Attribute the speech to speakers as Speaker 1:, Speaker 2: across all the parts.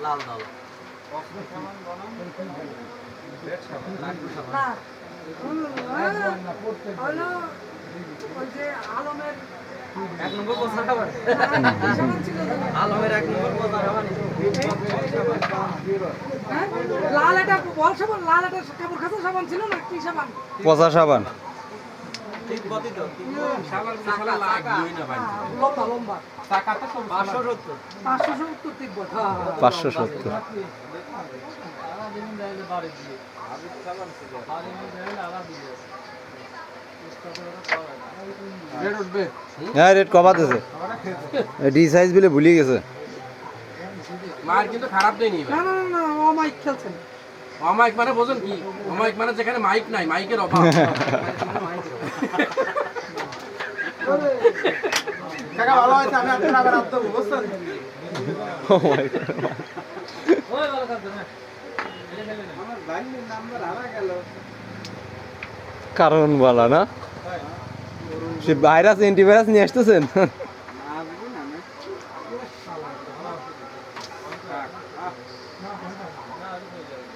Speaker 1: লাল দাল আলমের 1 নম্বর বছর খাবার আলমের 1 নম্বর বছর খাবার লাল এটা বল সাবান লাল এটা কাপড় খাতা সাবান ছিল না কি সাবান
Speaker 2: পচা সাবান
Speaker 1: ঠিক বতি তো সাবান সালা লাগই না ভাই লম্বা লম্বা টাকাটা 570 570 ঠিক বল
Speaker 2: 570
Speaker 1: সারা দিন দেয় বাড়ি দিয়ে আমি সাবান ছিল বাড়ি দিয়ে আলা দিয়ে রেড উঠবে
Speaker 2: হ্যাঁ রেড কবা দিছে ডি সাইজ বলে ভুলে গেছে
Speaker 1: মার কিন্তু খারাপ দেয়নি ভাই না না না ও মাইক খেলছেন ও মাইক মানে বুঝুন কি ও মাইক মানে যেখানে মাইক নাই মাইকের অভাব কাকা ভালো আছে আমি আপনার আবার আপ দেব বুঝছেন
Speaker 2: ও মাই গড
Speaker 1: ওই ভালো করতে না আমার বাইকের নাম্বার হারা গেল
Speaker 2: কারণ বলা না সে ভাইরাস অ্যান্টিভাইরাস নিয়ে আসতেছেন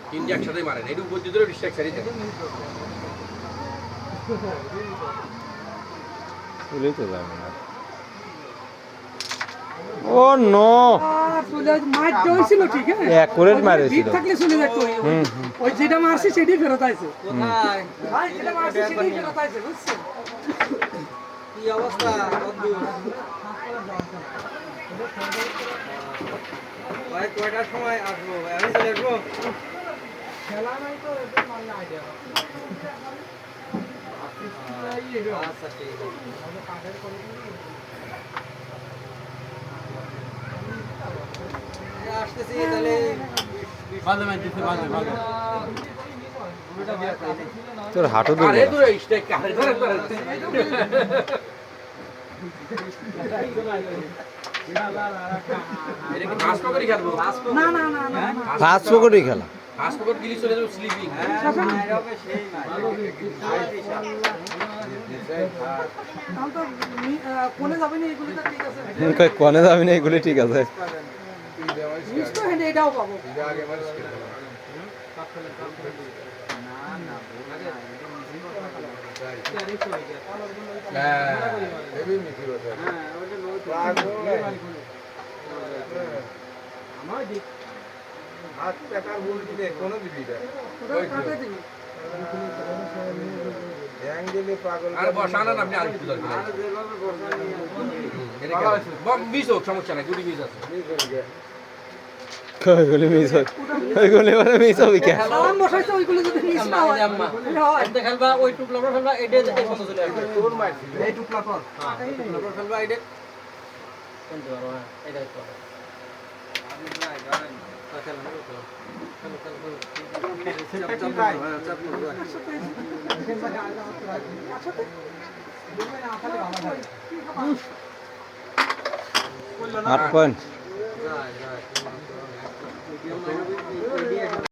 Speaker 1: তিনটে একসাথে মারেন এটা উপর দিয়ে ডিস্ট্রাক্ট সারি দেন
Speaker 2: চলেই তো যাবে না ও নো
Speaker 3: মাইট হইছিল ঠিক আছে
Speaker 2: অ্যাকুরেট মারেছিল
Speaker 3: বিট থাকলে চলে যেত ওই যেটা মারছে সেটাই ফেরত আইছে
Speaker 1: কোথায়
Speaker 3: ভাই যেটা মারছে সেটাই ফেরত আইছে বুঝছেন
Speaker 1: কি অবস্থা ভাই কয়টার সময় আসবো আমি চলে আসবো
Speaker 3: খেলা নাই তো এটা মারলে আইডিয়া
Speaker 1: আচ্ছা ঠিক আছে আসতেছি তাহলে বাজে মাইতেছে বাজে বাজে
Speaker 2: তোর হাঁটু
Speaker 1: আরে
Speaker 2: দুর্বল
Speaker 1: দূরে স্টেক কারে ধরে ধরে এটা কি ফাস্ট পকেটই খেলবো
Speaker 3: না না না না
Speaker 2: ফাস্ট পকেটই খেলা
Speaker 1: ফাস্ট পকেট গিলি চলে যাবে স্লিপিং
Speaker 3: তাহলে তো কোনে যাবে না এগুলো তো ঠিক আছে
Speaker 2: কনে যাবি না এগুলি ঠিক আছে
Speaker 3: মিস তো হেডে এটাও পাবো
Speaker 1: আর বসানো না আপনি আরেকটু দরকার মিস হোক সমস্যা নাই গুটি মিস আছে
Speaker 2: ওইগুলি মিস হয় ওইগুলি মানে মিস হবে কে
Speaker 3: সালাম বসাইছে ওইগুলো যদি মিস না হয়
Speaker 1: এতে খেলবা ওই টুকলা পর খেলবা এডে এই পর্যন্ত চলে আসবে তোর মারছি এই টুকলা পর হ্যাঁ এই টুকলা পর খেলবা এডে কোনটা পারো হ্যাঁ এটা তো আমি যাই গান খেলা না
Speaker 2: আট পয়েন্ট
Speaker 1: যায়